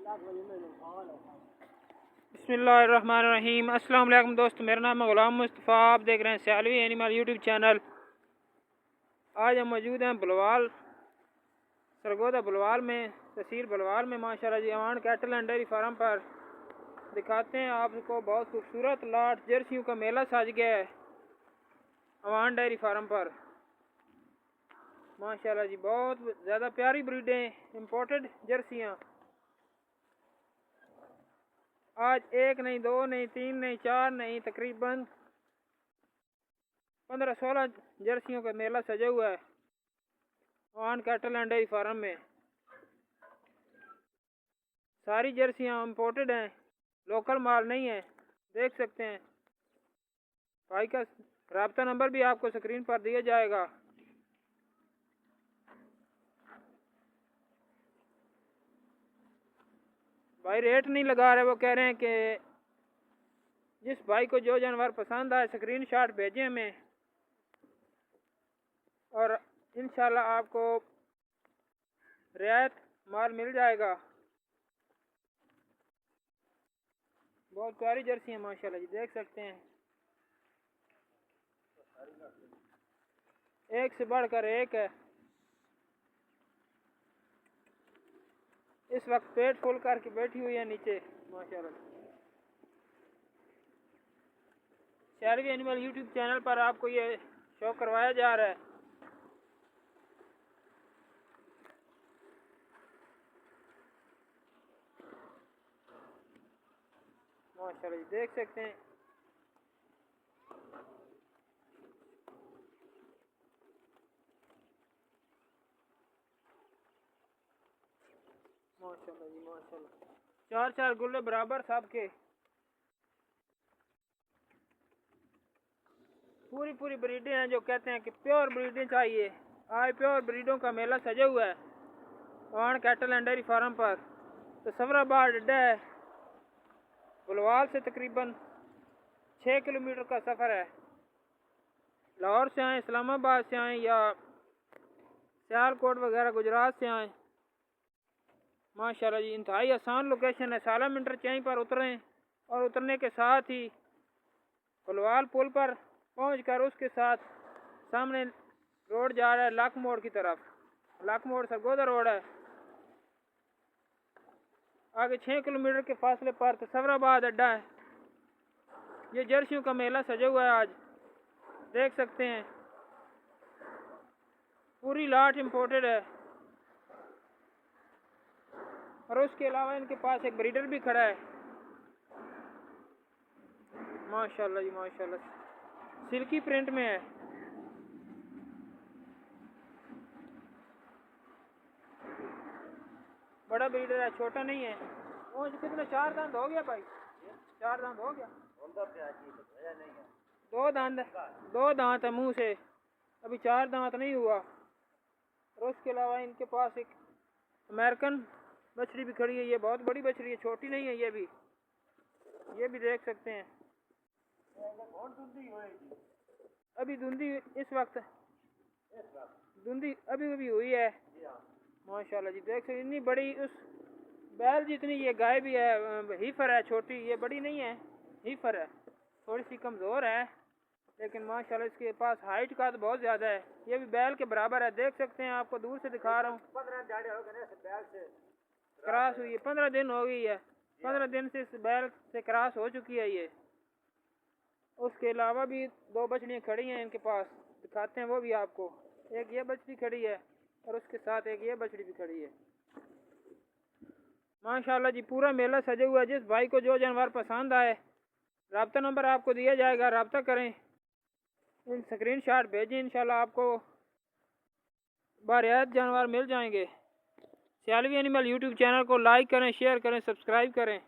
बिस्मिल्लाहिर्रहमानिर्रहीम। अस्सलाम वालेकुम दोस्तों, मेरा नाम है गुलाम मुस्तफ़ा। आप देख रहे हैं सियालवी एनिमल यूट्यूब चैनल। आज हम मौजूद हैं बलवाल, सरगोदा बलवाल में, तहसील बलवाल में। माशाल्लाह जी, Awan cattle and dairy farm पर दिखाते हैं आपको बहुत खूबसूरत लाट जर्सियों का मेला सज गया है अवान डेयरी फार्म पर। माशाल्लाह जी, बहुत ज़्यादा प्यारी ब्रीडें, इम्पोर्टेड जर्सियाँ। आज एक नहीं, दो नहीं, तीन नहीं, चार नहीं, तकरीबन 15-16 जर्सियों का मेला सजा हुआ है Awan cattle and dairy farm में। सारी जर्सियाँ इम्पोर्टेड हैं, लोकल माल नहीं है। देख सकते हैं, भाई का राब्ता नंबर भी आपको स्क्रीन पर दिया जाएगा। भाई रेट नहीं लगा रहे, वो कह रहे हैं कि जिस भाई को जो जानवर पसंद आए स्क्रीनशॉट भेजें हमें, और इंशाल्लाह आपको रियायत माल मिल जाएगा। बहुत प्यारी जर्सी है माशाल्लाह जी, देख सकते हैं, एक से बढ़कर एक है। इस वक्त पेट फुल करके बैठी हुई है नीचे माशाल्लाह। सियालवी एनिमल यूट्यूब चैनल पर आपको ये शो करवाया जा रहा है। माशाल्लाह जी, देख सकते हैं, माशाल्लाह जी माशाल्लाह। चार चार गुल्ले बराबर सब के, पूरी पूरी ब्रीडें हैं। जो कहते हैं कि प्योर ब्रीडें चाहिए, आज प्योर ब्रीडों का मेला सजा हुआ है Awan cattle and dairy farm पर। तो सफराबाद अड्डा है, बलवाल से तकरीबन 6 किलोमीटर का सफ़र है। लाहौर से आए, इस्लामाबाद से आए या सियालकोट वगैरह गुजरात से आए, माशाल्लाह जी इंतहाई आसान लोकेशन है। सालम इंटरचेंज पर उतरें और उतरने के साथ ही बलवाल पुल पर पहुंचकर उसके साथ सामने रोड जा रहा है लाख मोड़ की तरफ। लाख मोड़ सरगोदा रोड है। आगे 6 किलोमीटर के फासले पर सफराबाद अड्डा है। ये जर्सियों का मेला सजा हुआ है आज, देख सकते हैं, पूरी लाट इम्पोर्टेड है। और उसके अलावा इनके पास एक ब्रीडर भी खड़ा है माशाल्लाह जी माशाल्लाह, सिल्की प्रिंट में है। बड़ा ब्रीडर है, छोटा नहीं है। वो कितना, 4 दांत हो गया भाई? 4 दांत हो गया? दो दांत है मुंह से, अभी 4 दांत नहीं हुआ। और उसके अलावा इनके पास एक अमेरिकन बछड़ी भी खड़ी है। ये बहुत बड़ी बछड़ी है, छोटी नहीं है। ये भी देख सकते हैं। अभी धुंधी इस वक्त धुंधी अभी हुई है माशाल्लाह जी, देख सकते, इतनी बड़ी उस बैल जितनी ये गाय भी है। हीफर है छोटी, ये बड़ी नहीं है, हीफर है, थोड़ी सी कमज़ोर है, लेकिन माशाल्लाह इसके पास हाइट का तो बहुत ज़्यादा है। ये भी बैल के बराबर है, देख सकते हैं, आपको दूर से दिखा रहा हूँ। 15 क्रॉस हुई है, 15 दिन हो गई है। 15 दिन से इस बैल से क्रॉस हो चुकी है ये। उसके अलावा भी 2 बछड़ियाँ खड़ी हैं इनके पास, दिखाते हैं वो भी आपको। एक ये बछड़ी खड़ी है और उसके साथ एक ये बछड़ी भी खड़ी है माशाल्लाह जी। पूरा मेला सजा हुआ है। जिस भाई को जो जानवर पसंद आए, राब्ता नंबर आपको दिया जाएगा, राब्ता करें, इन स्क्रीनशॉट भेजें, इंशाल्लाह आपको बारियात जानवर मिल जाएंगे। सियालवी एनिमल यूट्यूब चैनल को लाइक करें, शेयर करें, सब्सक्राइब करें।